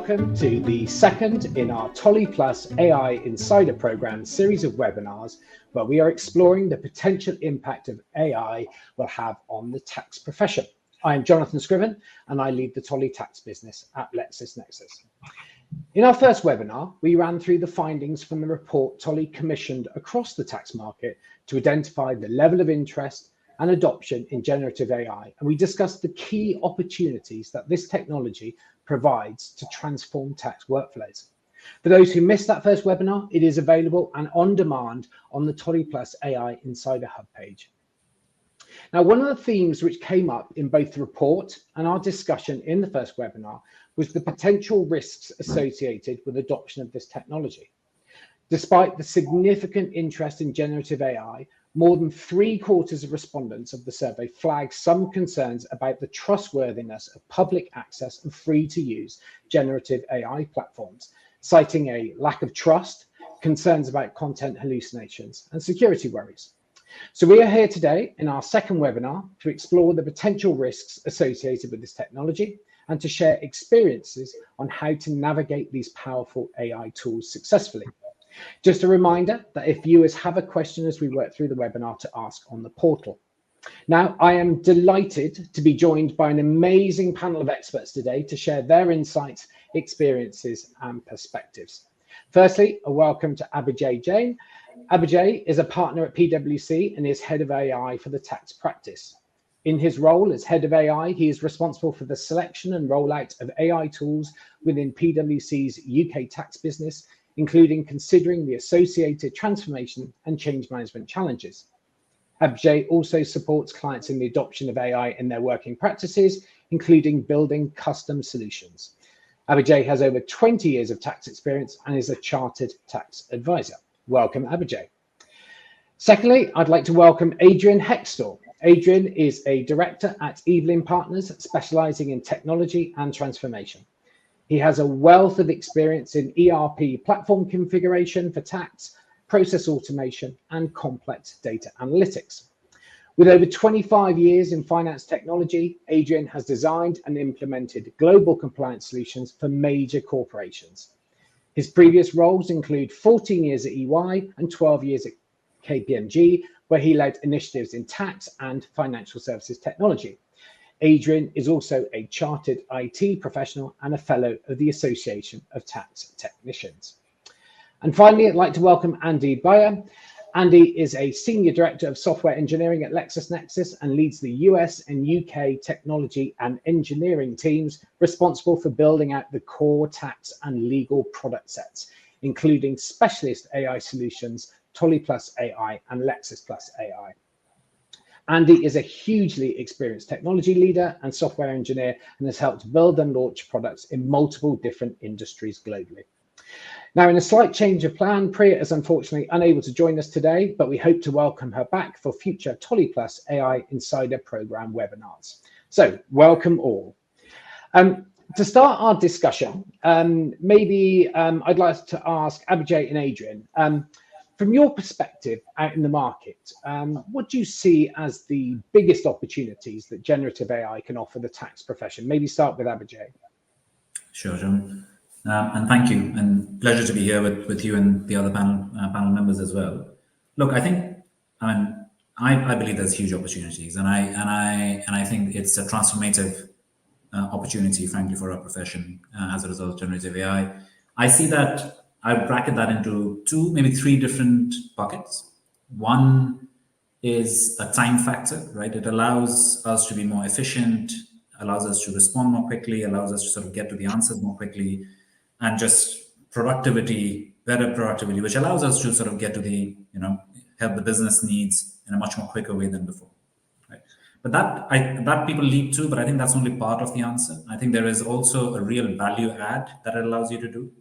welcome to the second in our Tolly Plus AI Insider Program series of webinars, where we are exploring the potential impact of AI will have on the tax profession. I am Jonathan Scriven, and I lead the Tolly tax business at LexisNexis. In our first webinar, we ran through the findings from the report Tolly commissioned across the tax market to identify the level of interest and adoption in generative AI, and we discussed the key opportunities that this technology provides to transform tax workflows. For those who missed that first webinar, it is available and on demand on the Tolly Plus AI Insider Hub page. Now, one of the themes which came up in both the report and our discussion in the first webinar was the potential risks associated with adoption of this technology. Despite the significant interest in generative AI, more than 3/4 of respondents of the survey flagged some concerns about the trustworthiness of public access and free-to-use generative AI platforms, citing a lack of trust, concerns about content hallucinations, and security worries. So we are here today in our second webinar to explore the potential risks associated with this technology and to share experiences on how to navigate these powerful AI tools successfully. Just a reminder that if viewers have a question as we work through the webinar, to ask on the portal. Now, I am delighted to be joined by an amazing panel of experts today to share their insights, experiences, and perspectives. Firstly, a welcome to Abhijay Jain. Abhijay is a partner at PwC and is head of AI for the tax practice. In his role as head of AI, he is responsible for the selection and rollout of AI tools within PwC's UK tax business, including considering the associated transformation and change management challenges. Abhijay also supports clients in the adoption of AI in their working practices, including building custom solutions. Abhijay has over 20 years of tax experience and is a chartered tax advisor. Welcome, Abhijay. Secondly, I'd like to welcome Adrian Hextor. Adrian is a director at Evelyn Partners, specializing in technology and transformation. He has a wealth of experience in ERP platform configuration for tax, process automation, and complex data analytics. With over 25 years in finance technology, Adrian has designed and implemented global compliance solutions for major corporations. His previous roles include 14 years at EY and 12 years at KPMG, where he led initiatives in tax and financial services technology. Adrian is also a chartered IT professional and a fellow of the Association of Tax Technicians. And finally, I'd like to welcome Andy Bayer. Andy is a senior director of software engineering at LexisNexis and leads the US and UK technology and engineering teams responsible for building out the core tax and legal product sets, including specialist AI solutions, Tolly Plus AI and Lexis Plus AI. Andy is a hugely experienced technology leader and software engineer and has helped build and launch products in multiple different industries globally. Now, in a slight change of plan, Priya is unfortunately unable to join us today, but we hope to welcome her back for future Tolly Plus AI Insider Program webinars. So welcome all. To start our discussion, I'd like to ask Abhijay and Adrian, from your perspective out in the market, what do you see as the biggest opportunities that generative AI can offer the tax profession? Maybe start with Abhijay. Sure, John. And thank you, and pleasure to be here with you and the other panel members as well. Look, I believe there's huge opportunities, and I think it's a transformative opportunity, frankly, for our profession as a result of generative AI. I see that. I bracket that into two, maybe three different buckets. One is a time factor, right? It allows us to be more efficient, allows us to respond more quickly, allows us to sort of get to the answers more quickly, and just productivity, better productivity, which allows us to sort of get to the, help the business needs in a much more quicker way than before, right? But that people leap to, but I think that's only part of the answer. I think there is also a real value add that it allows you to do.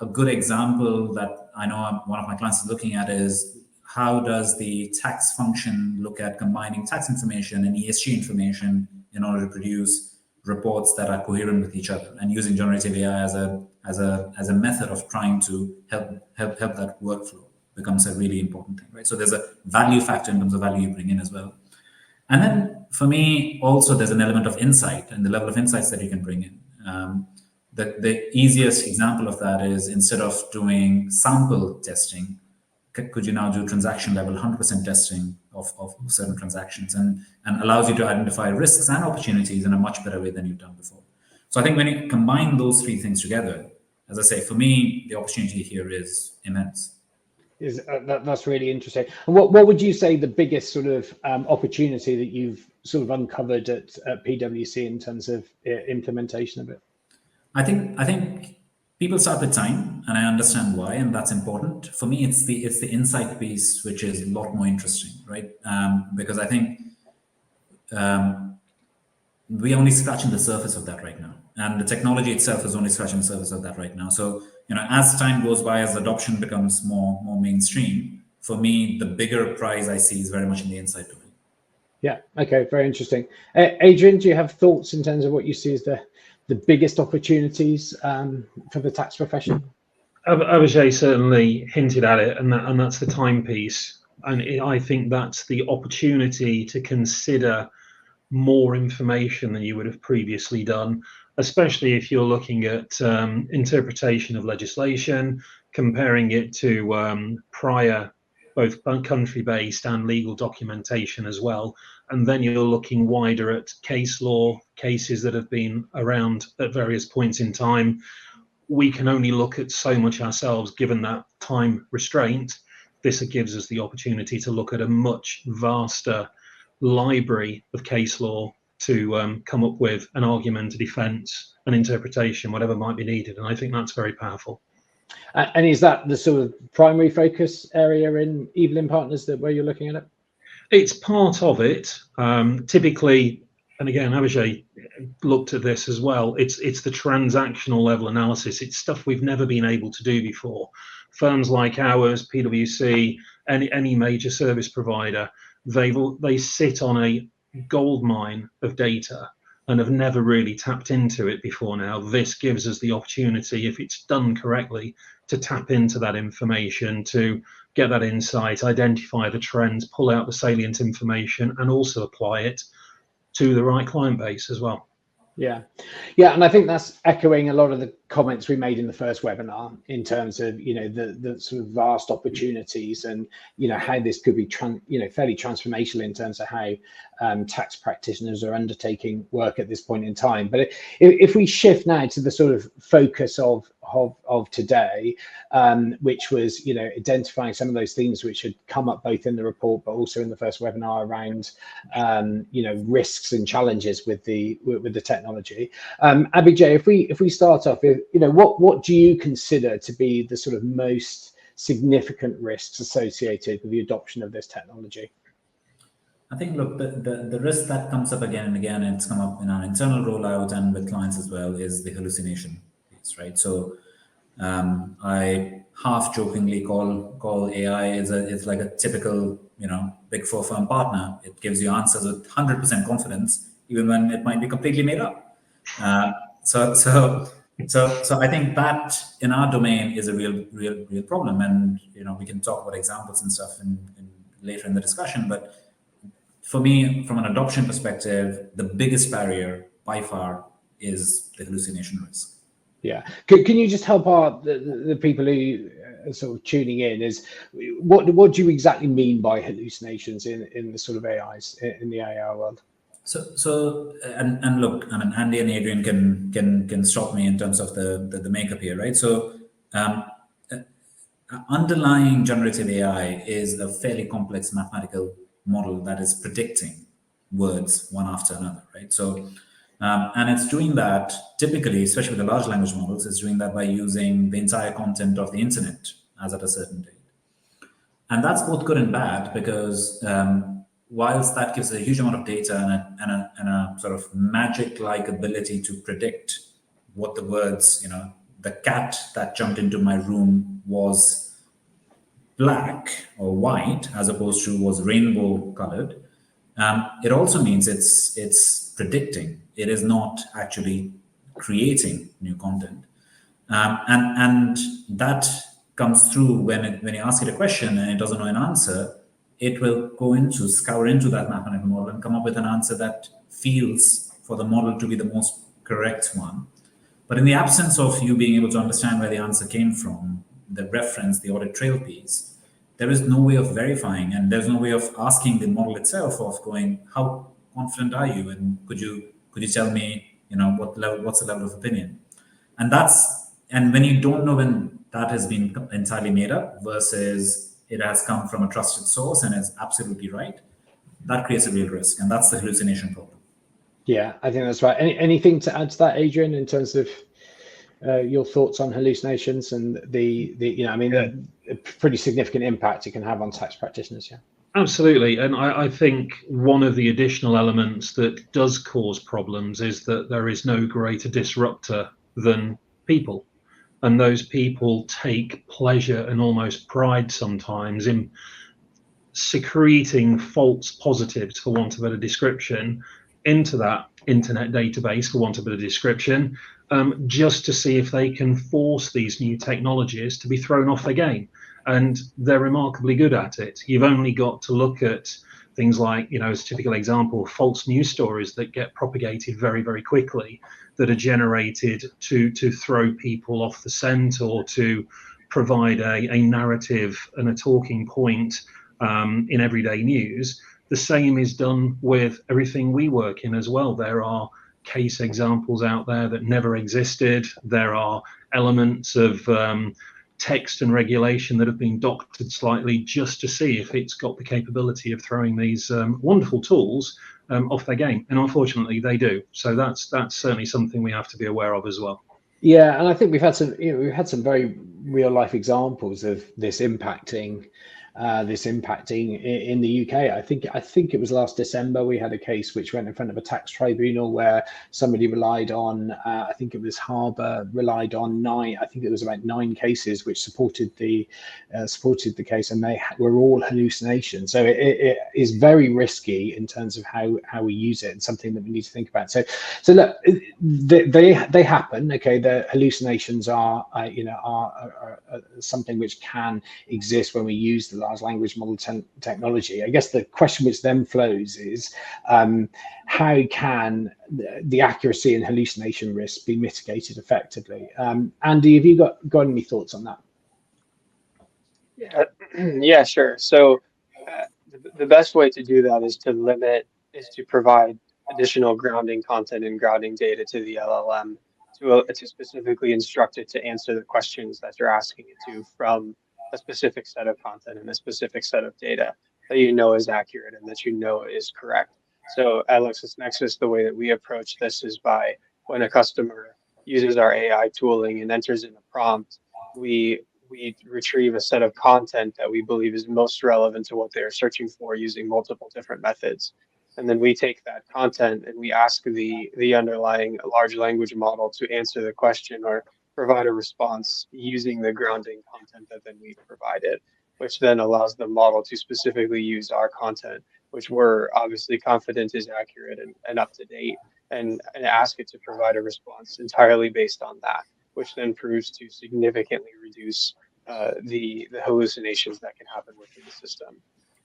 A good example that I know one of my clients is looking at is how does the tax function look at combining tax information and ESG information in order to produce reports that are coherent with each other, and using generative AI as a method of trying to help that workflow becomes a really important thing, right? So there's a value factor in terms of value you bring in as well. And then for me, also, there's an element of insight and the level of insights that you can bring in. The easiest example of that is, instead of doing sample testing, could you now do transaction level 100% testing of certain transactions, and allows you to identify risks and opportunities in a much better way than you've done before. So I think when you combine those three things together, as I say, for me, the opportunity here is immense. That's really interesting. And what would you say the biggest sort of opportunity that you've sort of uncovered at PwC in terms of implementation of it? I think people start with time, and I understand why, and that's important. For me, it's the insight piece, which is a lot more interesting, right? Because I think we're only scratching the surface of that right now, and the technology itself is only scratching the surface of that right now. So, as time goes by, as adoption becomes more mainstream, for me, the bigger prize I see is very much in the insight domain. Yeah. Okay. Very interesting. Adrian, do you have thoughts in terms of what you see as the biggest opportunities for the tax profession? Abhijay certainly hinted at it, and that's the time piece. And I think that's the opportunity to consider more information than you would have previously done, especially if you're looking at interpretation of legislation, comparing it to prior both country-based and legal documentation as well. And then you're looking wider at case law, cases that have been around at various points in time. We can only look at so much ourselves, given that time restraint. This gives us the opportunity to look at a much vaster library of case law to come up with an argument, a defence, an interpretation, whatever might be needed. And I think that's very powerful. And is that the sort of primary focus area in Evelyn Partners where you're looking at it? It's part of it. Typically, and again, Abhijay looked at this as well, it's the transactional level analysis. It's stuff we've never been able to do before. Firms like ours, PwC, any major service provider, they sit on a gold mine of data and have never really tapped into it before now. This gives us the opportunity, if it's done correctly, to tap into that information, to get that insight, identify the trends, pull out the salient information, and also apply it to the right client base as well. Yeah, and I think that's echoing a lot of the comments we made in the first webinar in terms of the sort of vast opportunities and how this could be fairly transformational in terms of how tax practitioners are undertaking work at this point in time. But if we shift now to the sort of focus of today, which was identifying some of those themes which had come up both in the report but also in the first webinar around risks and challenges with the technology. Abhijay, if we start off, what do you consider to be the sort of most significant risks associated with the adoption of this technology? I think, look, the risk that comes up again and again, and it's come up in our internal rollout and with clients as well, is the hallucination piece, right? So I half jokingly call AI it's like a typical Big Four firm partner. It gives you answers with 100% confidence, even when it might be completely made up. So I think that in our domain is a real problem, and we can talk about examples and stuff later in the discussion. But for me, from an adoption perspective, the biggest barrier by far is the hallucination risk. Yeah, can you just help the people who are sort of tuning in? Is what do you exactly mean by hallucinations in the sort of AIs in the AI world? So and look, I mean, Andy and Adrian can stop me in terms of the makeup here, right? So underlying generative AI is a fairly complex mathematical model that is predicting words one after another, right? So and it's doing that typically, especially with the large language models, it's doing that by using the entire content of the internet as at a certain date. And that's both good and bad, because whilst that gives a huge amount of data and a sort of magic-like ability to predict what the words, the cat that jumped into my room was black or white as opposed to was rainbow colored, it also means it's predicting. It is not actually creating new content, and that comes through when you ask it a question and it doesn't know an answer. It will scour into that mathematical model and come up with an answer that feels for the model to be the most correct one. But in the absence of you being able to understand where the answer came from, the reference, the audit trail piece, there is no way of verifying, and there's no way of asking the model itself of going, how confident are you, and could you tell me, what's the level of opinion? And when you don't know when that has been entirely made up versus it has come from a trusted source and is absolutely right, that creates a real risk, and that's the hallucination problem. Yeah, I think that's right. Anything to add to that, Adrian, in terms of your thoughts on hallucinations and the pretty significant impact it can have on tax practitioners? Yeah. Absolutely. And I think one of the additional elements that does cause problems is that there is no greater disruptor than people. And those people take pleasure and almost pride sometimes in secreting false positives, for want of a better description, into that internet database, for want of a better description, just to see if they can force these new technologies to be thrown off their game. And they're remarkably good at it. You've only got to look at things like, as a typical example, false news stories that get propagated very, very quickly, that are generated to throw people off the scent or to provide a narrative and a talking point in everyday news. The same is done with everything we work in as well. There are case examples out there that never existed. There are elements of text and regulation that have been doctored slightly just to see if it's got the capability of throwing these wonderful tools off their game. And unfortunately, they do. So that's certainly something we have to be aware of as well. Yeah, and I think we've had some very real life examples of this impacting in the UK. I think it was last December we had a case which went in front of a tax tribunal where somebody relied on, I think it was Harbour, relied on about nine cases which supported the case, and they were all hallucinations. So it is very risky in terms of how we use it, and something that we need to think about. So look, they happen. Okay, the hallucinations are something which can exist when we use the large language model technology. I guess the question which then flows is how can the accuracy and hallucination risk be mitigated effectively? Andy, have you got any thoughts on that? Yeah, sure. So the best way to do that is to provide additional grounding content and grounding data to the LLM to specifically instruct it to answer the questions that you're asking it to from a specific set of content and a specific set of data that is accurate and that is correct. So at LexisNexis, the way that we approach this is by when a customer uses our AI tooling and enters in a prompt, we retrieve a set of content that we believe is most relevant to what they're searching for using multiple different methods. And then we take that content and we ask the underlying large language model to answer the question or provide a response using the grounding content that then we've provided, which then allows the model to specifically use our content, which we're obviously confident is accurate and up to date, and ask it to provide a response entirely based on that, which then proves to significantly reduce the hallucinations that can happen within the system.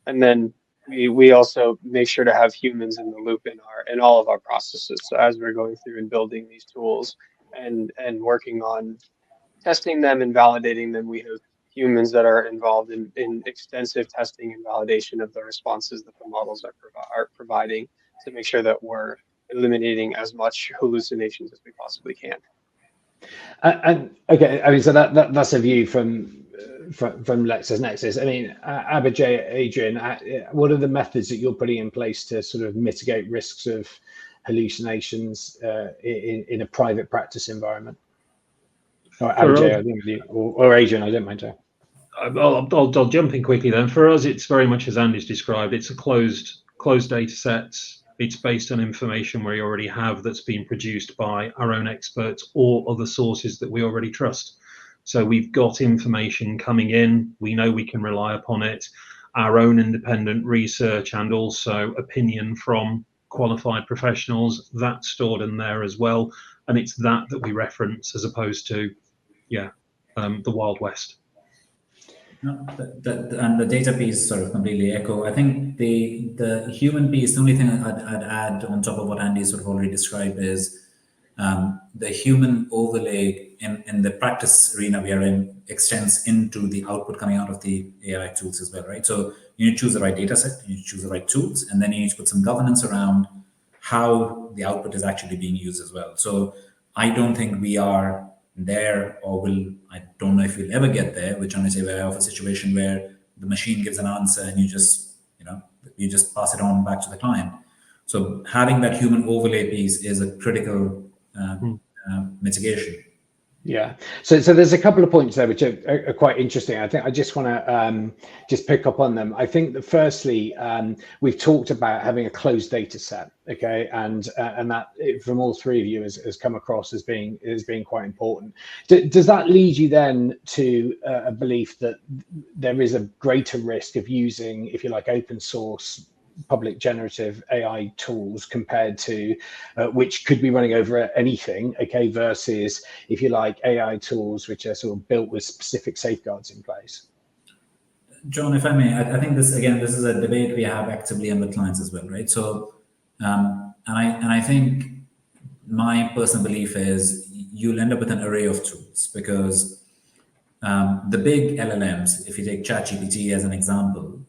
And then we also make sure to have humans in the loop in all of our processes. So as we're going through and building these tools and working on testing them and validating them, we have humans that are involved in extensive testing and validation of the responses that the models are providing to make sure that we're eliminating as much hallucinations as we possibly can. And okay, I mean, so that's a view from LexisNexis. I mean, Abhijay, Adrian, what are the methods that you're putting in place to sort of mitigate risks of hallucinations in a private practice environment? Or Abhijay, or Adrian, I don't mind. I'll jump in quickly then. For us, it's very much as Andy's described. It's a closed data sets. It's based on information we already have that's been produced by our own experts or other sources that we already trust. So we've got information coming in. We know we can rely upon it. Our own independent research and also opinion from qualified professionals, that's stored in there as well. And it's that we reference as opposed to, the Wild West. No, and the data piece sort of completely echo. I think the human piece, the only thing I'd add on top of what Andy sort of already described is the human overlay in the practice arena we are in extends into the output coming out of the AI tools as well, right? So you need to choose the right data set, you need to choose the right tools, and then you need to put some governance around how the output is actually being used as well. So I don't think we are there, or I don't know if we'll ever get there, which I'm going to say, where I have a situation where the machine gives an answer and you just pass it on back to the client. So having that human overlay piece is a critical mitigation. Yeah. So there's a couple of points there which are quite interesting. I think I just want to just pick up on them. I think that firstly, we've talked about having a closed data set, okay, and that from all three of you has come across as being quite important. Does that lead you then to a belief that there is a greater risk of using, if you like, open source public generative AI tools compared to which could be running over anything, okay, versus, if you like, AI tools which are sort of built with specific safeguards in place? John, if I may, I think this is a debate we have actively and with clients as well, right? So, and I think my personal belief is you'll end up with an array of tools, because the big LLMs, if you take ChatGPT as an example,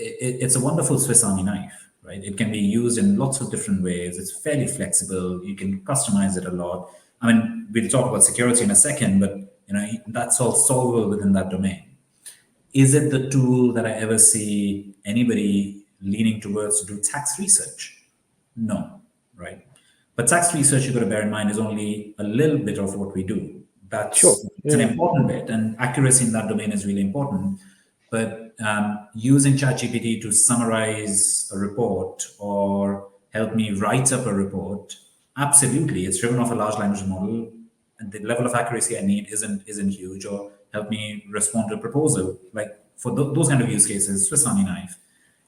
it's a wonderful Swiss Army knife, right? It can be used in lots of different ways. It's fairly flexible. You can customize it a lot. I mean, we'll talk about security in a second, but that's all solvable within that domain. Is it the tool that I ever see anybody leaning towards to do tax research? No, right? But tax research, you've got to bear in mind, is only a little bit of what we do. That's sure. It's an important bit, and accuracy in that domain is really important. But using ChatGPT to summarize a report or help me write up a report, absolutely, it's driven off a large language model, and the level of accuracy I need isn't huge. Or help me respond to a proposal, like for those kind of use cases, Swiss Army knife.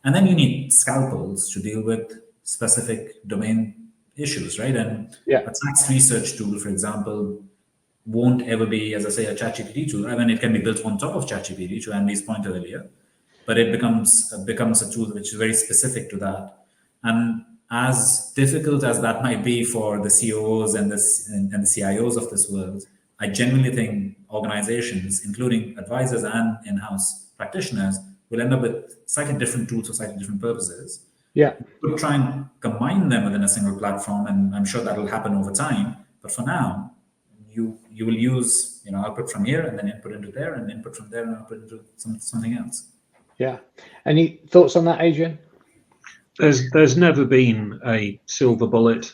And then you need scalpels to deal with specific domain issues, right? And a tax research tool, for example, won't ever be, as I say, a ChatGPT tool. I mean, it can be built on top of ChatGPT, to Andy's point earlier, but it becomes a tool which is very specific to that. And as difficult as that might be for the COOs and the CIOs of this world, I genuinely think organizations, including advisors and in-house practitioners, will end up with slightly different tools for slightly different purposes. Yeah, we'll try and combine them within a single platform, and I'm sure that will happen over time. But for now, you will use output from here and then input into there, and input from there and output into something else. Yeah. Any thoughts on that, Adrian? There's never been a silver bullet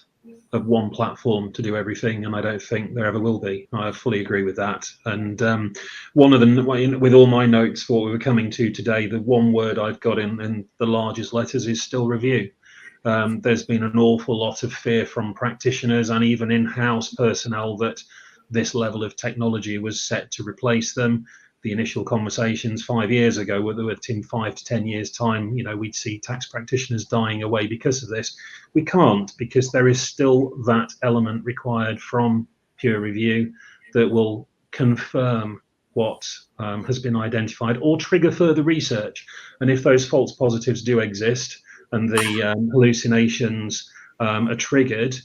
of one platform to do everything, and I don't think there ever will be. I fully agree with that. And one of them, with all my notes for what we were coming to today, the one word I've got in the largest letters is still review. There's been an awful lot of fear from practitioners and even in-house personnel that this level of technology was set to replace them. The initial conversations 5 years ago were that in 5 to 10 years' time, we'd see tax practitioners dying away because of this. We can't, because there is still that element required from peer review that will confirm what has been identified or trigger further research. And if those false positives do exist and the hallucinations are triggered,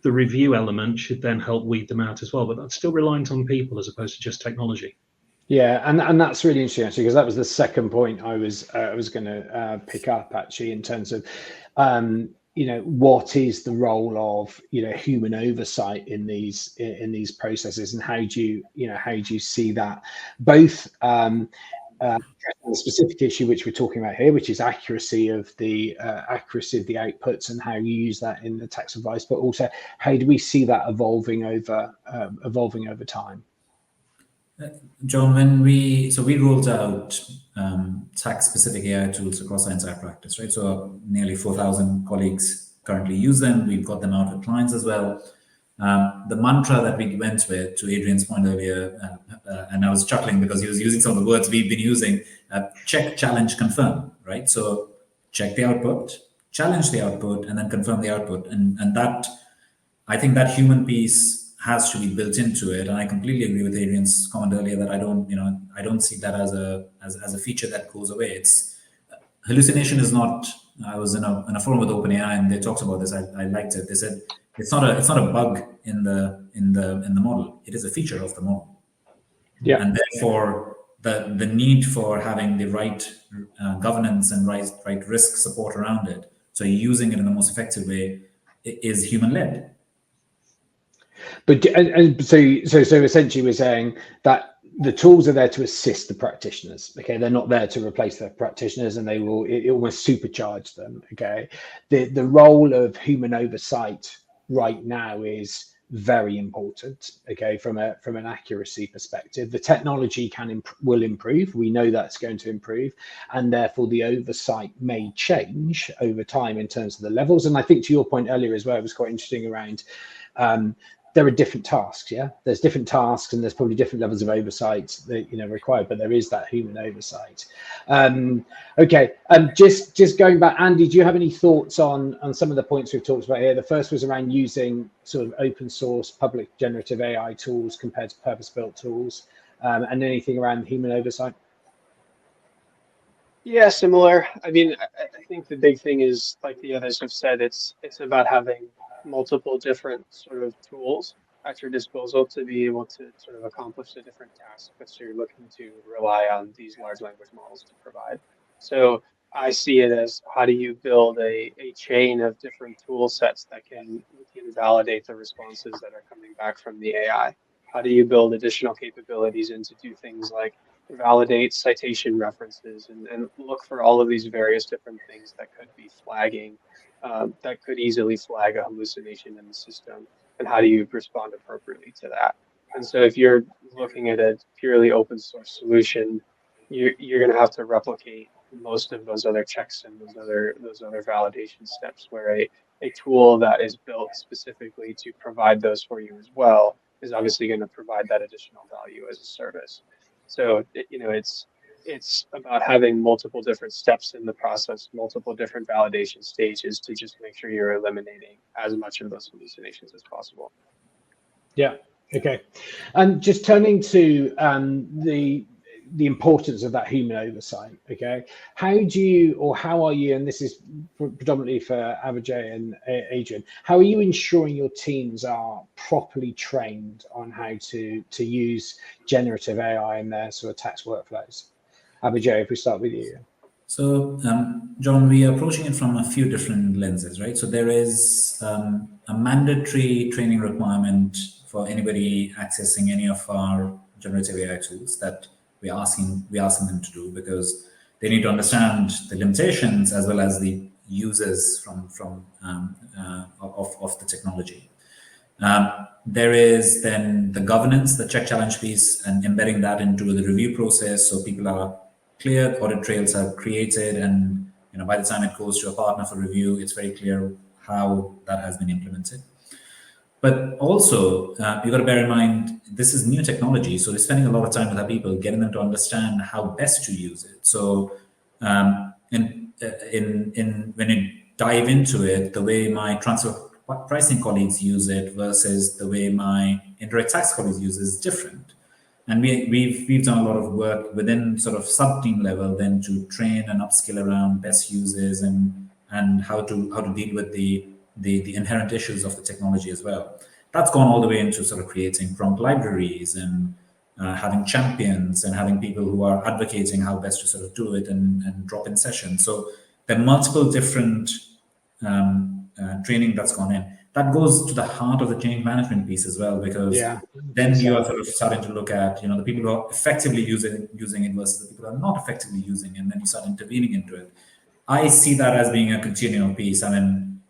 the review element should then help weed them out as well. But that's still reliant on people as opposed to just technology. Yeah, and that's really interesting, actually, because that was the second point I was going to pick up, actually, in terms of what is the role of human oversight in these processes, and how do you see that both the specific issue which we're talking about here, which is accuracy of the outputs and how you use that in the tax advice, but also how do we see that evolving over time? John, we rolled out tax-specific AI tools across our entire practice, right? So nearly 4,000 colleagues currently use them. We've got them out with clients as well. The mantra that we went with, to Adrian's point earlier, and I was chuckling because he was using some of the words we've been using, check, challenge, confirm, right? So check the output, challenge the output, and then confirm the output. And that, I think that human piece has to be built into it. And I completely agree with Adrian's comment earlier that I don't see that as a feature that goes away. It's hallucination is not. I was in a forum with OpenAI and they talked about this. I liked it. They said It's not a bug in the model. It is a feature of the model. Yeah. And therefore, the need for having the right governance and right risk support around it, so using it in the most effective way, is human-led. But so essentially, we're saying that the tools are there to assist the practitioners. Okay, they're not there to replace the practitioners, and it almost supercharge them. Okay, the role of human oversight right now is very important. Okay, from an accuracy perspective, the technology will improve. We know that's going to improve, and therefore the oversight may change over time in terms of the levels. And I think to your point earlier as well, it was quite interesting around. There are different tasks. Yeah, there's different tasks, and there's probably different levels of oversight that required. But there is that human oversight. Okay, just going back, Andy, do you have any thoughts on some of the points we've talked about here? The first was around using sort of open source public generative AI tools compared to purpose-built tools, and anything around human oversight. Yeah, similar. I mean, I think the big thing is, like the others have said, it's about having multiple different sort of tools at your disposal to be able to sort of accomplish the different tasks that you're looking to rely on these large language models to provide. So I see it as, how do you build a chain of different tool sets that can validate the responses that are coming back from the AI? How do you build additional capabilities in to do things like validate citation references and look for all of these various different things that could be flagging, that could easily flag a hallucination in the system, and how do you respond appropriately to that? And so if you're looking at a purely open source solution, you're going to have to replicate most of those other checks and those other validation steps, where a tool that is built specifically to provide those for you as well is obviously going to provide that additional value as a service. So, it's about having multiple different steps in the process, multiple different validation stages to just make sure you're eliminating as much of those hallucinations as possible. Yeah. Okay. And just turning to the importance of that human oversight. Okay. How are you, and this is predominantly for Abhijay and Adrian, how are you ensuring your teams are properly trained on how to use generative AI in their sort of tax workflows? Abhijay, if we start with you. So, John, we are approaching it from a few different lenses, right? So there is a mandatory training requirement for anybody accessing any of our generative AI tools that we're asking them to do, because they need to understand the limitations as well as the uses of the technology. There is then the governance, the check challenge piece, and embedding that into the review process, so people are clear, audit trails are created, and by the time it goes to a partner for review, it's very clear how that has been implemented. But also, you got to bear in mind, this is new technology, so we're spending a lot of time with our people, getting them to understand how best to use it. So, when you dive into it, the way my transfer pricing colleagues use it versus the way my indirect tax colleagues use it is different. And we've done a lot of work within sort of sub-team level then to train and upskill around best uses and how to deal with the inherent issues of the technology as well. That's gone all the way into sort of creating prompt libraries and having champions and having people who are advocating how best to sort of do it and drop in sessions. So there are multiple different training that's gone in. That goes to the heart of the change management piece as well, because then you are sort of starting to look at the people who are effectively using it versus the people who are not effectively using it, and then you start intervening into it. I see that as being a continual piece. I mean,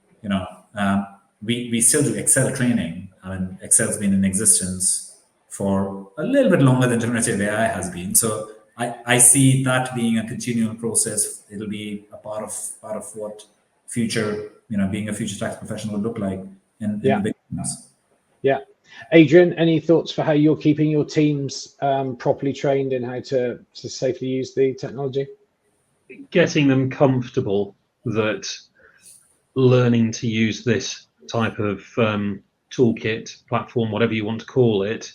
we still do Excel training. I mean, Excel's been in existence for a little bit longer than generative AI has been. So I see that being a continual process. It'll be a part of what future, being a future tax professional would look like in the big business. Yeah. Adrian, any thoughts for how you're keeping your teams properly trained in how to safely use the technology? Getting them comfortable that learning to use this type of toolkit, platform, whatever you want to call it,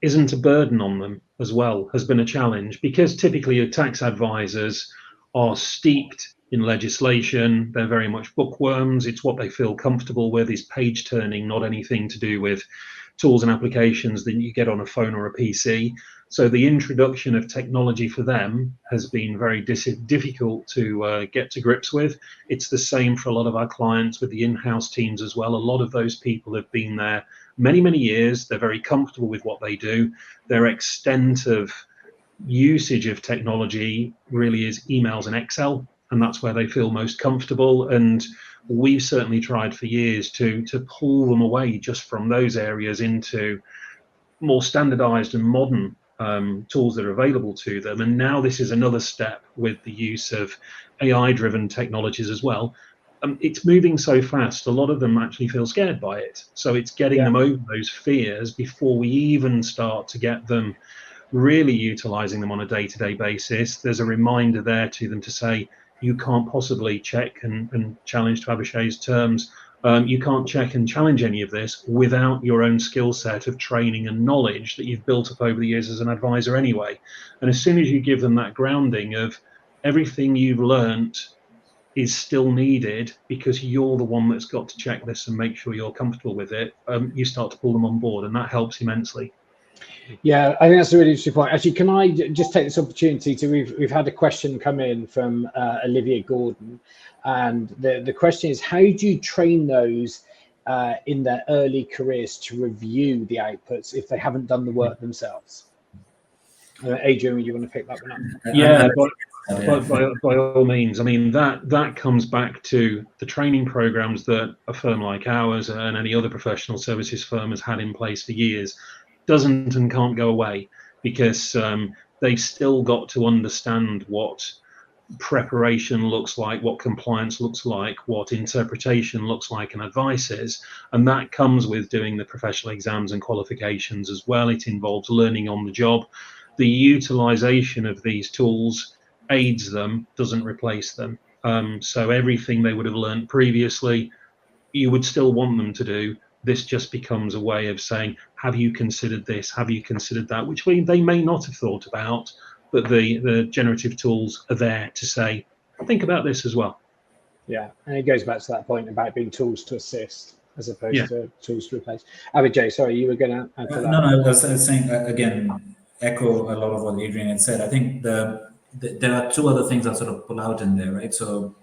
isn't a burden on them as well, has been a challenge, because typically your tax advisors are steeped in legislation. They're very much bookworms. It's what they feel comfortable with, is page turning, not anything to do with tools and applications that you get on a phone or a PC. So the introduction of technology for them has been very difficult to get to grips with. It's the same for a lot of our clients with the in-house teams as well. A lot of those people have been there many, many years. They're very comfortable with what they do. Their extent of usage of technology really is emails and Excel, and that's where they feel most comfortable. And we've certainly tried for years to pull them away just from those areas into more standardized and modern tools that are available to them. And now this is another step with the use of AI-driven technologies as well. It's moving so fast, a lot of them actually feel scared by it. So it's getting them over those fears before we even start to get them really utilizing them on a day-to-day basis. There's a reminder there to them to say, you can't possibly check and challenge, to Abhishek's terms, you can't check and challenge any of this without your own skill set of training and knowledge that you've built up over the years as an advisor anyway. And as soon as you give them that grounding of everything you've learnt is still needed because you're the one that's got to check this and make sure you're comfortable with it, you start to pull them on board, and that helps immensely. Yeah, I think that's a really interesting point. Actually, can I just take this opportunity to, we've had a question come in from Olivia Gordon, and the question is, how do you train those in their early careers to review the outputs if they haven't done the work themselves? Adrian, you want to pick that one up? Yeah, by all means. I mean, that comes back to the training programs that a firm like ours and any other professional services firm has had in place for years. Doesn't and can't go away, because they've still got to understand what preparation looks like, what compliance looks like, what interpretation looks like, and advice is. And that comes with doing the professional exams and qualifications as well. It involves learning on the job. The utilization of these tools aids them, doesn't replace them. So everything they would have learned previously, you would still want them to do. This just becomes a way of saying, have you considered this? Have you considered that? Which they may not have thought about, but the generative tools are there to say, think about this as well. Yeah, and it goes back to that point about being tools to assist as opposed to tools to replace. Abhijay, sorry, you were going to add to that. No, I was saying, again, echo a lot of what Adrian had said. I think there are two other things I'll sort of pull out in there, right? So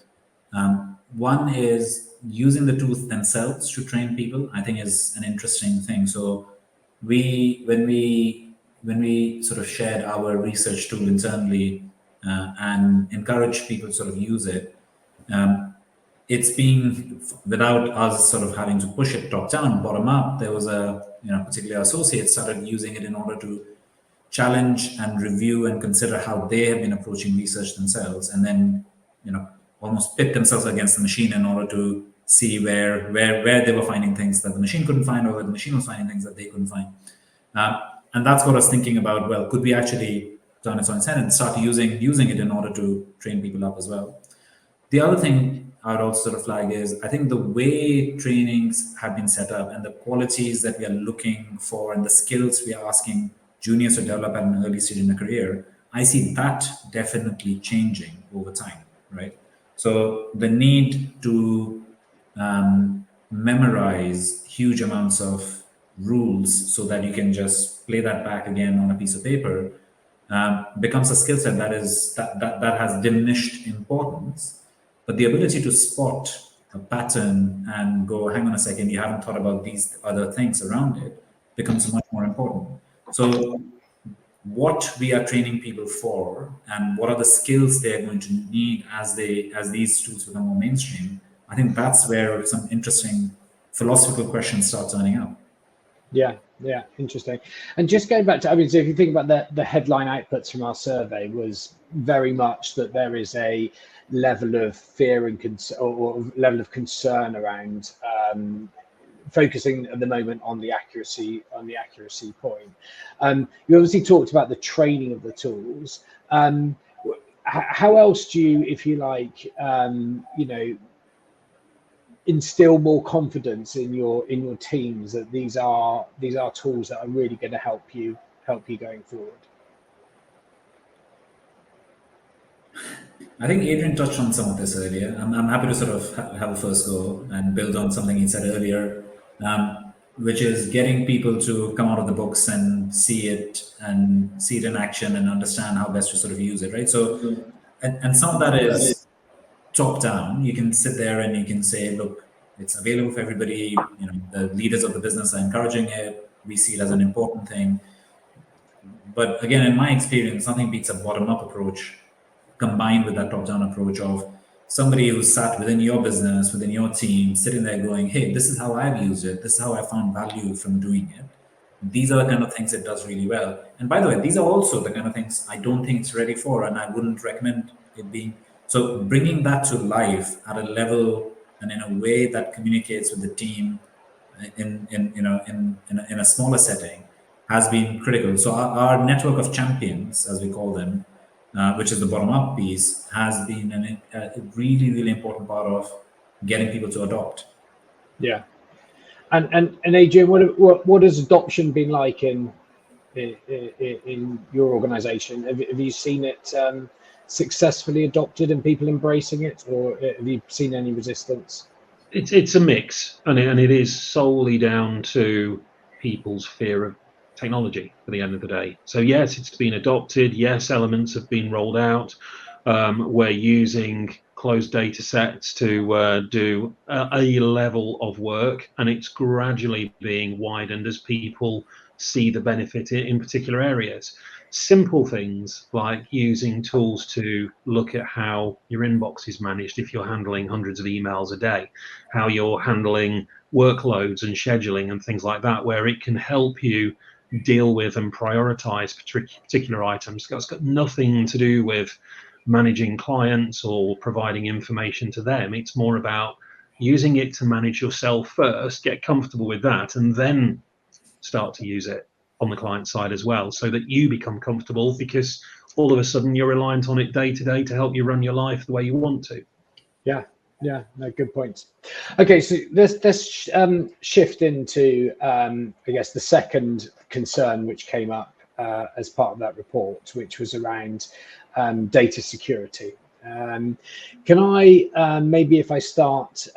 one is using the tools themselves to train people, I think is an interesting thing. So when we sort of shared our research tool internally and encouraged people to sort of use it, it's being, without us sort of having to push it top down, bottom up, there was a, particular associate started using it in order to challenge and review and consider how they have been approaching research themselves, and then, almost pit themselves against the machine in order to see where they were finding things that the machine couldn't find, or where the machine was finding things that they couldn't find. And that's got us thinking about, well, could we actually turn its own head and start using it in order to train people up as well? The other thing I would also sort of flag is, I think the way trainings have been set up and the qualities that we are looking for and the skills we are asking juniors to develop at an early stage in a career, I see that definitely changing over time, right? So the need to memorize huge amounts of rules so that you can just play that back again on a piece of paper becomes a skill set that has diminished importance. But the ability to spot a pattern and go, hang on a second, you haven't thought about these other things around it, becomes much more important. So what we are training people for and what are the skills they're going to need as these tools become more mainstream, I think that's where some interesting philosophical questions start turning up. Yeah, interesting. And just going back to, so if you think about the headline outputs from our survey, was very much that there is a level of fear and or level of concern around focusing at the moment on the accuracy point. You obviously talked about the training of the tools. How else do you, if you like, instill more confidence in your teams that these are tools that are really going to help you going forward? I think Adrian touched on some of this earlier. I'm happy to sort of have a first go and build on something he said earlier, which is getting people to come out of the books and see it in action and understand how best to sort of use it, right? So, and some of that is top down. You can sit there and you can say, look, it's available for everybody. You know, the leaders of the business are encouraging it. We see it as an important thing. But again, in my experience, nothing beats a bottom-up approach combined with that top-down approach of somebody who sat within your business, within your team, sitting there going, hey, this is how I've used it. This is how I found value from doing it. These are the kind of things it does really well. And by the way, these are also the kind of things I don't think it's ready for, and I wouldn't recommend it being. So bringing that to life at a level and in a way that communicates with the team in a smaller setting has been critical. So our network of champions, as we call them, which is the bottom-up piece, has been a really, really important part of getting people to adopt. Yeah, and Adrian, what has adoption been like in your organisation? Have you seen it successfully adopted and people embracing it, or have you seen any resistance? It's a mix, and it is solely down to people's fear of technology at the end of the day. So yes, it's been adopted. Yes, elements have been rolled out. We're using closed data sets to do a level of work, and it's gradually being widened as people see the benefit in particular areas. Simple things like using tools to look at how your inbox is managed if you're handling hundreds of emails a day, how you're handling workloads and scheduling and things like that, where it can help you deal with and prioritize particular items. It's got nothing to do with managing clients or providing information to them. It's more about using it to manage yourself first, get comfortable with that, and then start to use it on the client side as well, so that you become comfortable, because all of a sudden you're reliant on it day to day to help you run your life the way you want to. Yeah, no, good points. Okay, so let's shift into I guess the second concern which came up as part of that report, which was around data security. Can I maybe, if I start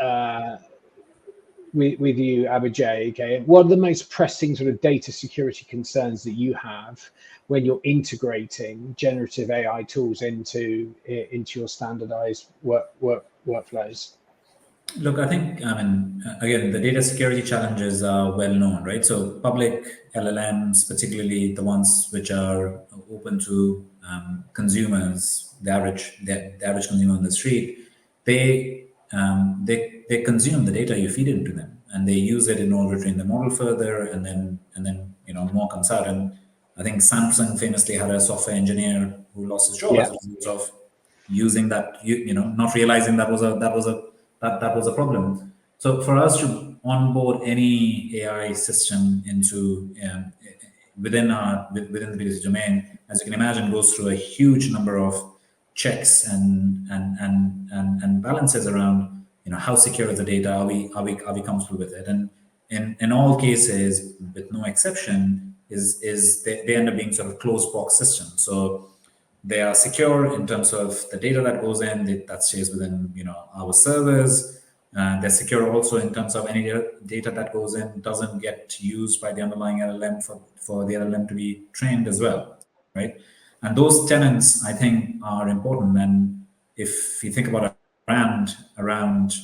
with you, Abhijay, okay, what are the most pressing sort of data security concerns that you have when you're integrating generative AI tools into your standardized workflows? Look, I think, again, the data security challenges are well known, right? So public LLMs, particularly the ones which are open to consumers, the average consumer on the street, they consume the data you feed into them, and they use it in order to train the model further, and then more comes out. And I think Samsung famously had a software engineer who lost his job as a result of using that, not realizing that was a problem. So for us to onboard any AI system into within the business domain, as you can imagine, goes through a huge number of checks and balances around how secure is the data, are we comfortable with it, and in all cases, with no exception, is they end up being sort of closed box systems. So they are secure in terms of the data that goes in, that stays within our servers. They're secure also in terms of any data that goes in doesn't get used by the underlying LLM for the LLM to be trained as well, right? And those tenets, I think, are important. And if you think about a brand around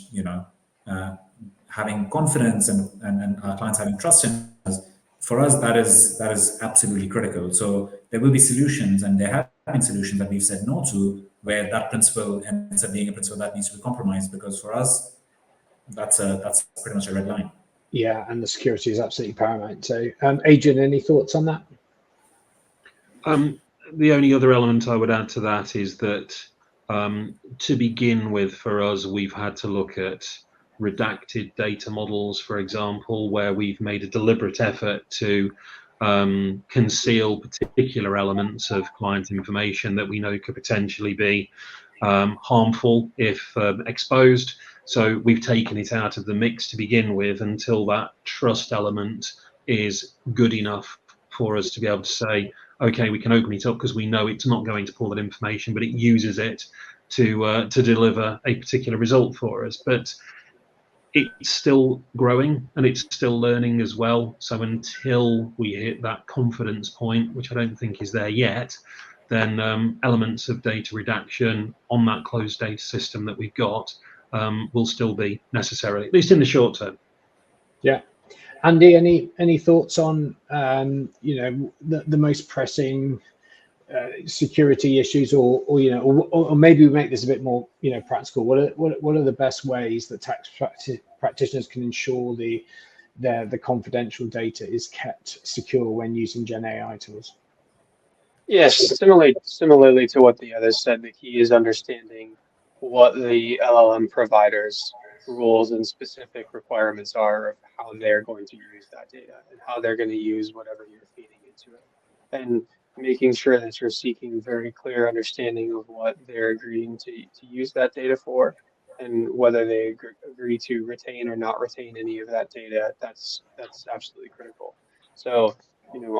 having confidence and our clients having trust in us, for us that is absolutely critical. So there will be solutions, and there have been solutions that we've said no to, where that principle ends up being a principle that needs to be compromised, because for us that's pretty much a red line. Yeah, and the security is absolutely paramount. So Adrian, any thoughts on that? The only other element I would add to that is that to begin with, for us, we've had to look at redacted data models, for example, where we've made a deliberate effort to conceal particular elements of client information that we know could potentially be harmful if exposed. So we've taken it out of the mix to begin with until that trust element is good enough for us to be able to say, okay, we can open it up because we know it's not going to pull that information, but it uses it to deliver a particular result for us. But it's still growing and it's still learning as well. So until we hit that confidence point, which I don't think is there yet, then elements of data redaction on that closed data system that we've got will still be necessary, at least in the short term. Yeah. Andy, any thoughts on the most pressing security issues, or maybe we make this a bit more practical? What are the best ways that tax practitioners can ensure the confidential data is kept secure when using Gen AI tools? Yes, similarly to what the others said, the key is understanding what the LLM providers' rules and specific requirements are of how they're going to use that data and how they're going to use whatever you're feeding into it. And making sure that you're seeking very clear understanding of what they're agreeing to use that data for, and whether they agree to retain or not retain any of that data. That's absolutely critical. So,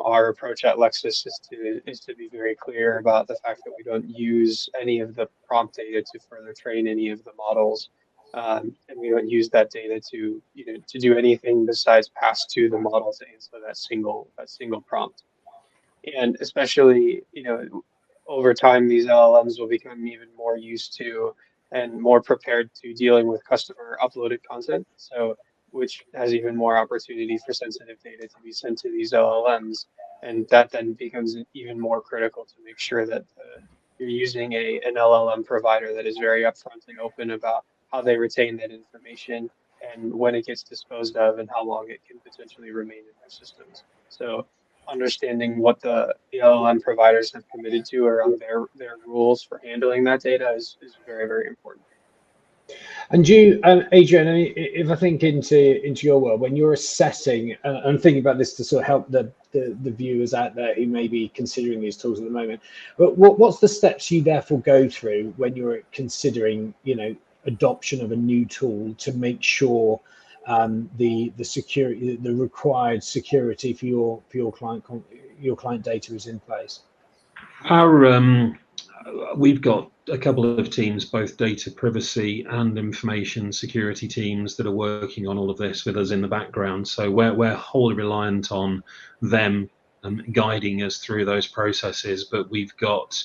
our approach at Lexis is to be very clear about the fact that we don't use any of the prompt data to further train any of the models, and we don't use that data to to do anything besides pass to the model to answer that single prompt. And especially, over time, these LLMs will become even more used to and more prepared to dealing with customer uploaded content. So, which has even more opportunity for sensitive data to be sent to these LLMs. And that then becomes even more critical to make sure that you're using an LLM provider that is very upfront and open about how they retain that information and when it gets disposed of and how long it can potentially remain in their systems. So understanding what the LLM providers have committed to around their rules for handling that data is very, very important. And you, Adrian, if I think into your world, when you're assessing, I'm thinking about this to sort of help the viewers out there who may be considering these tools at the moment, but what's the steps you therefore go through when you're considering, adoption of a new tool to make sure the security, the required security for your client data is in place? We've got a couple of teams, both data privacy and information security teams, that are working on all of this with us in the background. So we're wholly reliant on them guiding us through those processes. But we've got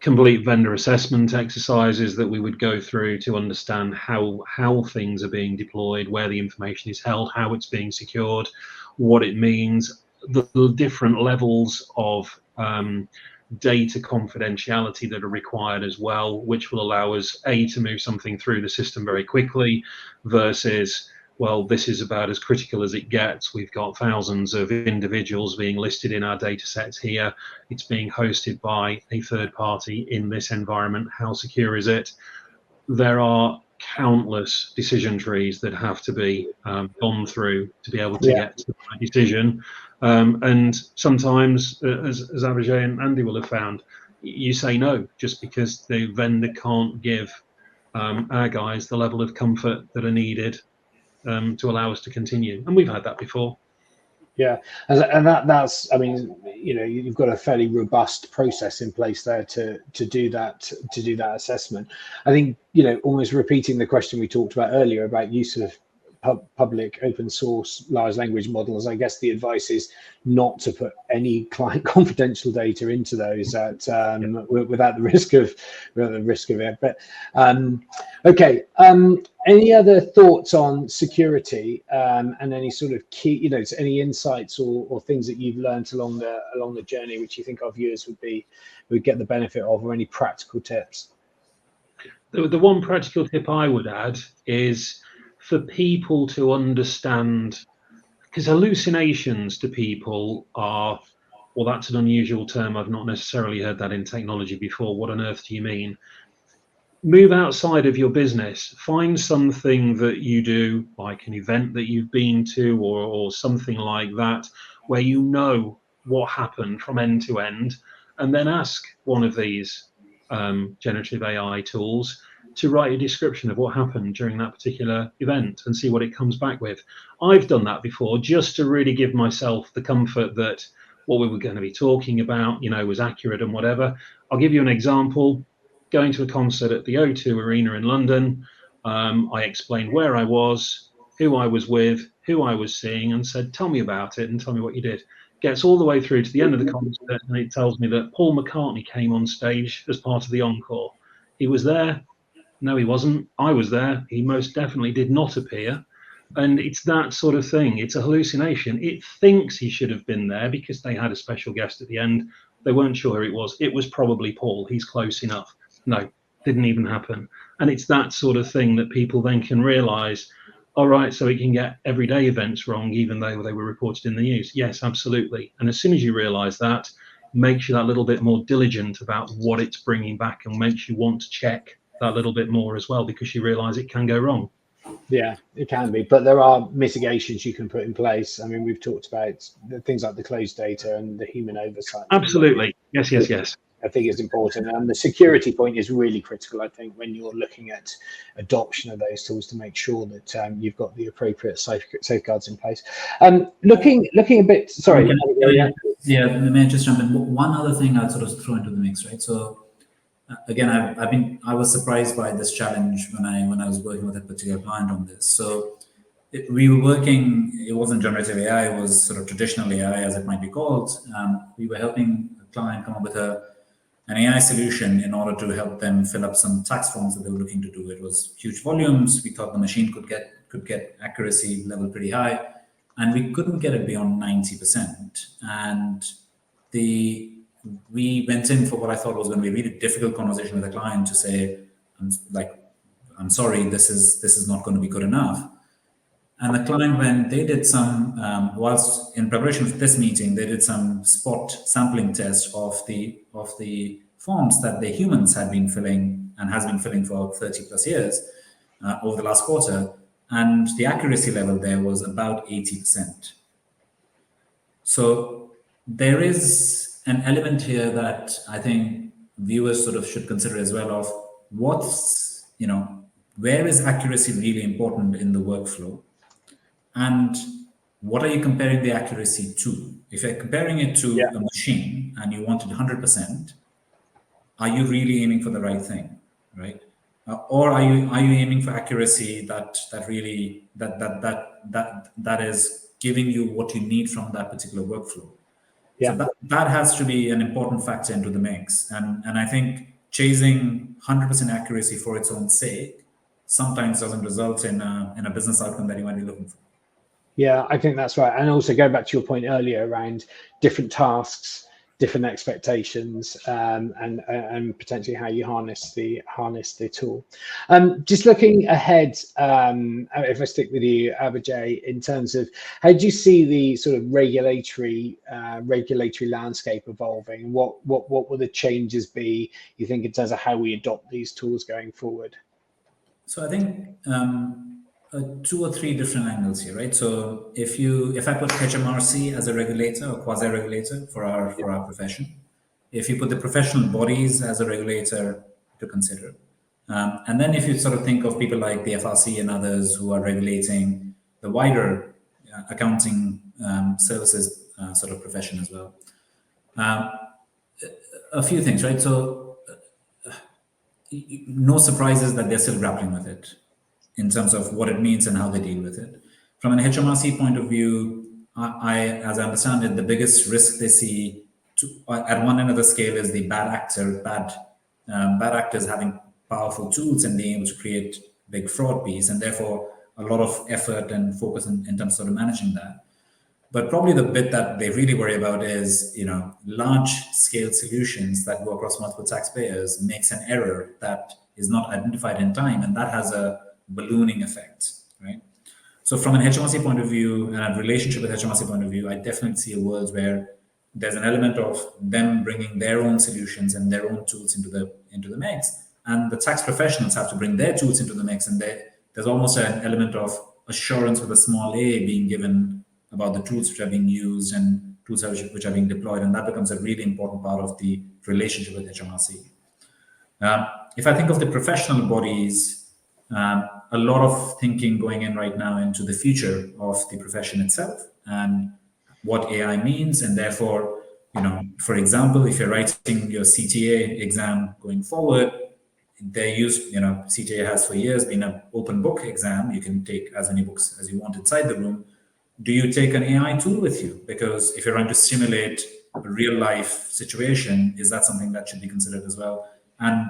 complete vendor assessment exercises that we would go through to understand how things are being deployed, where the information is held, how it's being secured, what it means, the different levels of data confidentiality that are required as well, which will allow us to move something through the system very quickly versus, well, this is about as critical as it gets. We've got thousands of individuals being listed in our data sets here. It's being hosted by a third party in this environment. How secure is it? There are countless decision trees that have to be gone through to be able to get to the right decision. And sometimes, as Abhijay and Andy will have found, you say no just because the vendor can't give our guys the level of comfort that are needed to allow us to continue. And we've had that before. Yeah, and that's, I mean, you've got a fairly robust process in place there to do that assessment. I think, almost repeating the question we talked about earlier about use of public open source large language models, I guess the advice is not to put any client confidential data into those without the risk of it. But okay, any other thoughts on security and any sort of key, any insights or things that you've learned along the journey which you think our viewers would get the benefit of, or any practical tips? The one practical tip I would add is for people to understand, because hallucinations to people are, well, that's an unusual term. I've not necessarily heard that in technology before. What on earth do you mean? Move outside of your business. Find something that you do, like an event that you've been to or something like that, where you know what happened from end to end, and then ask one of these generative AI tools to write a description of what happened during that particular event and see what it comes back with. I've done that before just to really give myself the comfort that what we were going to be talking about, was accurate and whatever. I'll give you an example. going to a concert at the O2 Arena in London. I explained where I was, who I was with, who I was seeing, and said, tell me about it and tell me what you did. Gets all the way through to the end of the concert, and it tells me that Paul McCartney came on stage as part of the encore. He was there. No, he wasn't. I was there. He most definitely did not appear. And it's that sort of thing. It's a hallucination. It thinks he should have been there because they had a special guest at the end. They weren't sure who it was. It was probably Paul. He's close enough. No, didn't even happen. And it's that sort of thing that people then can realize, all right, so it can get everyday events wrong, even though they were reported in the news. Yes, absolutely. And as soon as you realize that, makes you that little bit more diligent about what it's bringing back and makes you want to check that little bit more as well, because you realize it can go wrong. Yeah, it can be, but there are mitigations you can put in place. I mean, we've talked about things like the closed data and the human oversight. Absolutely. Yes, yes, yes. I think is important, and the security point is really critical, I think, when you're looking at adoption of those tools, to make sure that you've got the appropriate safeguards in place. Looking a bit, sorry. Yeah, may I just jump in? One other thing I'll sort of throw into the mix, right? So again, I was surprised by this challenge when I was working with a particular client on this. So we were working, it wasn't generative AI, it was sort of traditional AI, as it might be called. We were helping a client come up with an AI solution in order to help them fill up some tax forms that they were looking to do. It was huge volumes. We thought the machine could get accuracy level pretty high, and we couldn't get it beyond 90%. And we went in for what I thought was going to be a really difficult conversation with the client to say, I'm sorry, this is not going to be good enough. And the client, when they did some, whilst in preparation for this meeting, they did some spot sampling tests of the forms that the humans had been filling and has been filling for 30 plus years over the last quarter. And the accuracy level there was about 80%. So there is an element here that I think viewers sort of should consider as well, of where is accuracy really important in the workflow? And what are you comparing the accuracy to? If you're comparing it to a machine and you want it 100%, are you really aiming for the right thing, right? Or are you aiming for accuracy that is giving you what you need from that particular workflow? Yeah. So that has to be an important factor into the mix. And I think chasing 100% accuracy for its own sake sometimes doesn't result in a business outcome that you might be looking for. Yeah, I think that's right. And also going back to your point earlier around different tasks, different expectations, and potentially how you harness the tool. Just looking ahead, if I stick with you, Abhijay, in terms of how do you see the sort of regulatory landscape evolving? What will the changes be, you think, in terms of how we adopt these tools going forward? So I think 2 or 3 different angles here, right? So if I put HMRC as a regulator or quasi-regulator for our profession, if you put the professional bodies as a regulator to consider, and then if you sort of think of people like the FRC and others who are regulating the wider accounting services sort of profession as well, a few things, right? So no surprises that they're still grappling with it in terms of what it means and how they deal with it. From an HMRC point of view, as I understand it, the biggest risk they see at one end of the scale is the bad actors having powerful tools and being able to create big fraud piece, and therefore a lot of effort and focus in terms of sort of managing that. But probably the bit that they really worry about is, large scale solutions that go across multiple taxpayers makes an error that is not identified in time, and that has a ballooning effect, right? So from an HMRC point of view and a relationship with HMRC point of view, I definitely see a world where there's an element of them bringing their own solutions and their own tools into the mix, and the tax professionals have to bring their tools into the mix, and there's almost an element of assurance with a small a being given about the tools which are being used and tools which are being deployed, and that becomes a really important part of the relationship with HMRC. If I think of the professional bodies, a lot of thinking going in right now into the future of the profession itself and what AI means, and therefore, for example, if you're writing your CTA exam going forward, they use, CTA has for years been an open book exam. You can take as many books as you want inside the room. Do you take an AI tool with you? Because if you're trying to simulate a real life situation, is that something that should be considered as well? And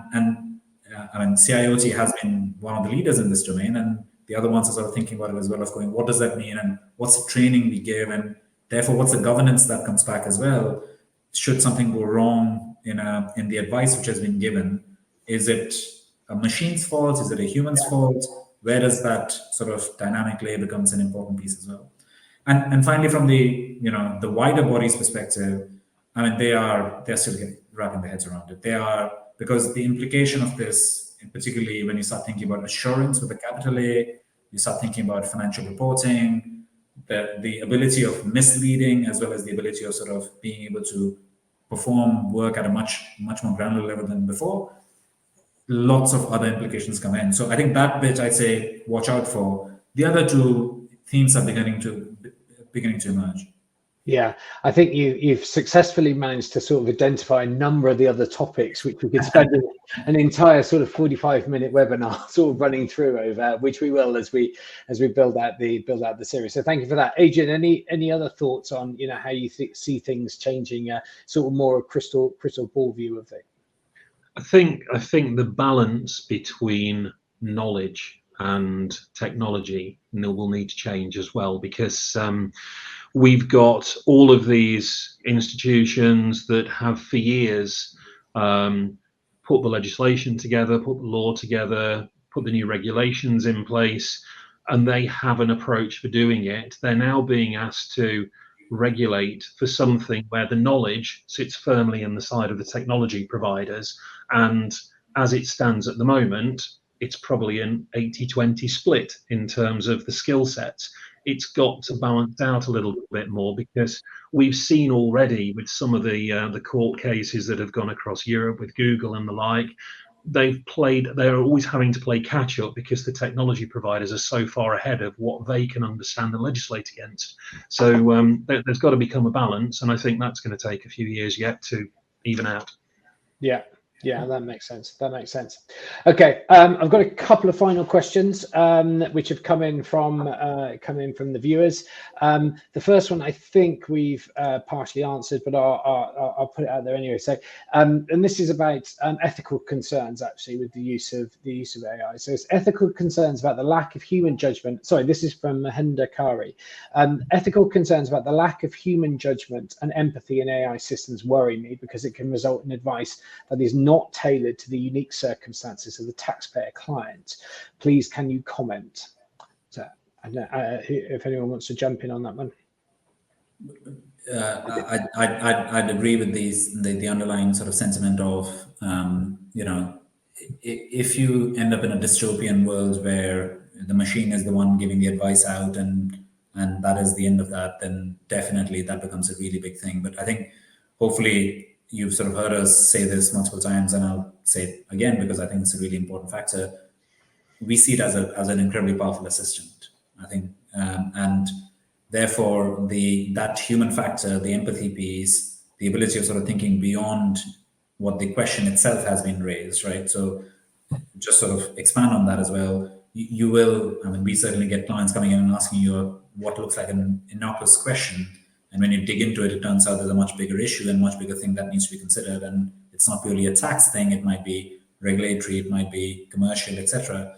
I mean, CIoT has been one of the leaders in this domain, and the other ones are sort of thinking about it as well, of going, what does that mean, and what's the training we give, and therefore what's the governance that comes back as well? Should something go wrong in the advice which has been given, is it a machine's fault? Is it a human's fault? Where does that sort of dynamic layer becomes an important piece as well? And finally, from the the wider body's perspective, I mean, they're still wrapping their heads around it. They are, because the implication of this, particularly when you start thinking about assurance with a capital A, you start thinking about financial reporting, the ability of misleading, as well as the ability of sort of being able to perform work at a much more granular level than before. Lots of other implications come in. So I think that bit I'd say watch out for. The other two themes are beginning to emerge. Yeah, I think you've successfully managed to sort of identify a number of the other topics which we could spend an entire sort of 45-minute webinar sort of running through over, which we will as we build out the series. So thank you for that, Adrian. Any other thoughts on how you see things changing, sort of more a crystal ball view of it? I think the balance between knowledge and technology will need to change as well, because we've got all of these institutions that have for years put the legislation together, put the law together, put the new regulations in place, and they have an approach for doing it. They're now being asked to regulate for something where the knowledge sits firmly in the side of the technology providers. And as it stands at the moment, it's probably an 80-20 split in terms of the skill sets. It's got to balance out a little bit more, because we've seen already with some of the court cases that have gone across Europe with Google and the like, they're always having to play catch up because the technology providers are so far ahead of what they can understand and legislate against. So there's got to become a balance, and I think that's going to take a few years yet to even out. Yeah, that makes sense. Okay, I've got a couple of final questions which have come in from the viewers. The first one I think we've partially answered, but I'll put it out there anyway. So, and this is about ethical concerns actually with the use of AI. So it's ethical concerns about the lack of human judgment. Sorry, this is from Mahinda Kari. Ethical concerns about the lack of human judgment and empathy in AI systems worry me, because it can result in advice that is not tailored to the unique circumstances of the taxpayer client. Please, can you comment? So, I don't know if anyone wants to jump in on that one. I'd agree with the underlying sort of sentiment of if you end up in a dystopian world where the machine is the one giving the advice out and that is the end of that, then definitely that becomes a really big thing. But I think hopefully you've sort of heard us say this multiple times, and I'll say it again because I think it's a really important factor. We see it as an incredibly powerful assistant, I think, and therefore that human factor, the empathy piece, the ability of sort of thinking beyond what the question itself has been raised, right? So just sort of expand on that as well. You will, I mean, we certainly get clients coming in and asking you what looks like an innocuous question. And when you dig into it, it turns out there's a much bigger issue and much bigger thing that needs to be considered. And it's not purely a tax thing. It might be regulatory, it might be commercial, etc.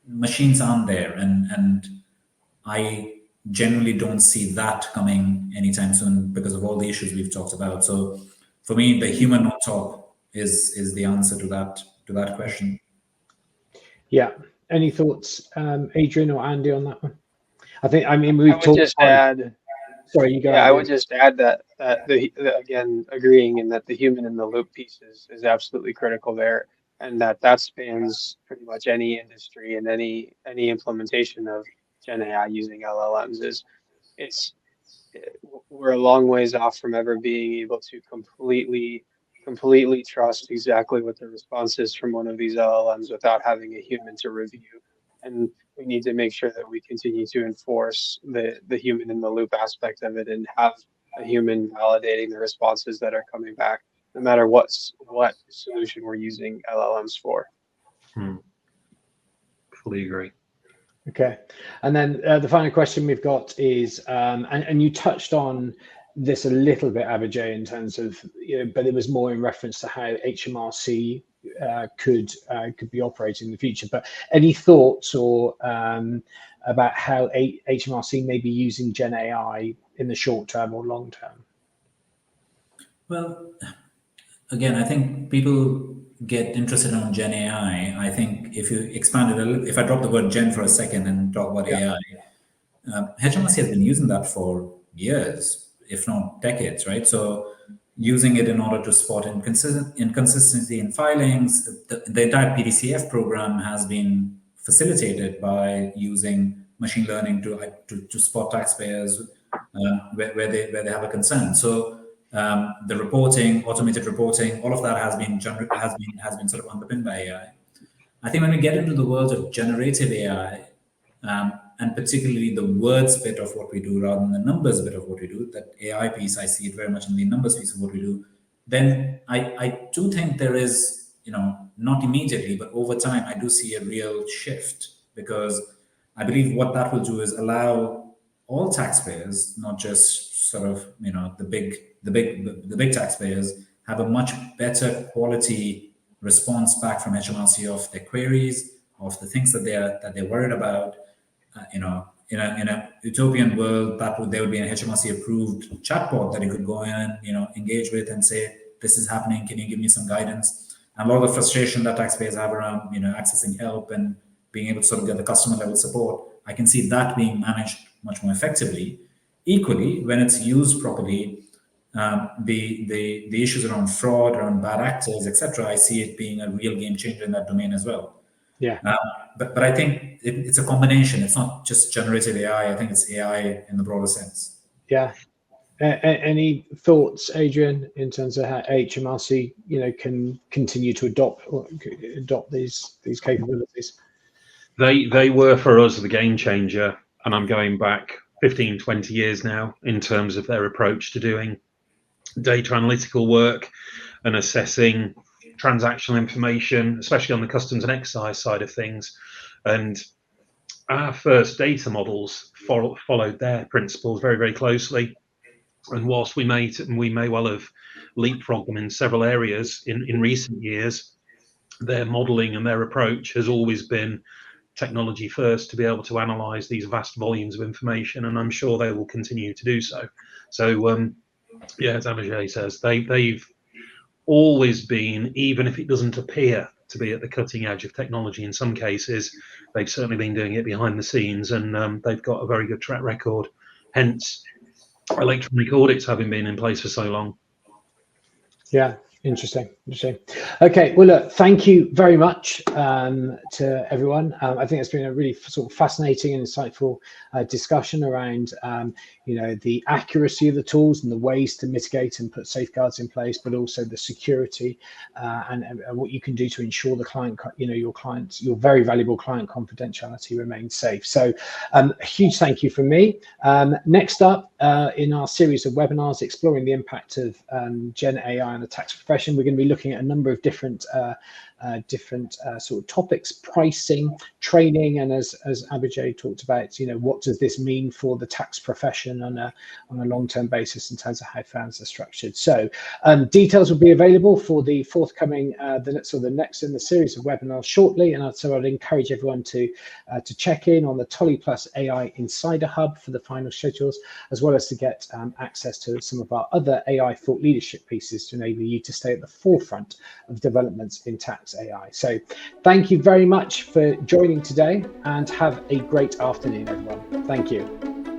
Machines aren't there. And I generally don't see that coming anytime soon because of all the issues we've talked about. So for me, the human on top is the answer to that question. Yeah. Any thoughts, Adrian or Andy, on that one? We've talked. Just add. Sorry, you go. Yeah, I would just add that again, agreeing in that the human in the loop piece is absolutely critical there, and that spans pretty much any industry and any implementation of Gen AI using LLMs. We're a long ways off from ever being able to completely trust exactly what the response is from one of these LLMs without having a human to review. And we need to make sure that we continue to enforce the human in the loop aspect of it and have a human validating the responses that are coming back, no matter what solution we're using LLMs for. Fully agree. Okay, and then the final question we've got is, and you touched on this a little bit, Abhijay, in terms of, but it was more in reference to how HMRC could be operating in the future. But any thoughts or about how HMRC may be using Gen AI in the short term or long term? Well, again, I think people get interested on Gen AI. I think if you expand it a little, if I drop the word Gen for a second and talk about AI, HMRC has been using that for years, if not decades, right? So using it in order to spot inconsistency in filings. The entire PDCF program has been facilitated by using machine learning to spot taxpayers where they have a concern. So the reporting, automated reporting, all of that has been sort of underpinned by AI. I think when we get into the world of generative AI, and particularly the words bit of what we do rather than the numbers bit of what we do, that AI piece, I see it very much in the numbers piece of what we do, then I do think there is, not immediately, but over time, I do see a real shift, because I believe what that will do is allow all taxpayers, not just sort of, the big taxpayers, have a much better quality response back from HMRC of their queries, of the things that they're worried about. In a utopian world, there would be an HMRC approved chatbot that you could go in and engage with and say, this is happening, can you give me some guidance? And a lot of the frustration that taxpayers have around accessing help and being able to sort of get the customer level support, I can see that being managed much more effectively. Equally, when it's used properly, the issues around fraud, around bad actors, etc., I see it being a real game changer in that domain as well. Yeah. But I think it's a combination. It's not just generative AI. I think it's AI in the broader sense. Yeah. Any thoughts, Adrian, in terms of how HMRC, can continue to adopt these capabilities? They were for us the game changer, and I'm going back 15, 20 years now in terms of their approach to doing data analytical work and assessing transactional information, especially on the customs and excise side of things. And our first data models followed their principles very, very closely. And whilst we may well have leapfrogged them in several areas in recent years, their modeling and their approach has always been technology first, to be able to analyze these vast volumes of information, and I'm sure they will continue to do so. So as Abhijay says, they've always been, even if it doesn't appear to be at the cutting edge of technology in some cases, they've certainly been doing it behind the scenes, and they've got a very good track record, hence electronic audits having been in place for so long. Yeah, interesting. Okay, well, look, thank you very much to everyone. I think it's been a really sort of fascinating and insightful discussion around the accuracy of the tools and the ways to mitigate and put safeguards in place, but also the security and what you can do to ensure the client, your very valuable client confidentiality remains safe. So a huge thank you from me. Next up in our series of webinars exploring the impact of Gen AI on the tax profession, we're going to be looking at a number of different sort of topics: pricing, training, and as Abhijay talked about, what does this mean for the tax profession on a long-term basis in terms of how firms are structured. So details will be available for the forthcoming the next in the series of webinars shortly, and so I'd encourage everyone to check in on the Tolly Plus AI Insider Hub for the final schedules, as well as to get access to some of our other AI thought leadership pieces to enable you to stay at the forefront of developments in tax AI. So thank you very much for joining today, and have a great afternoon, everyone. Thank you.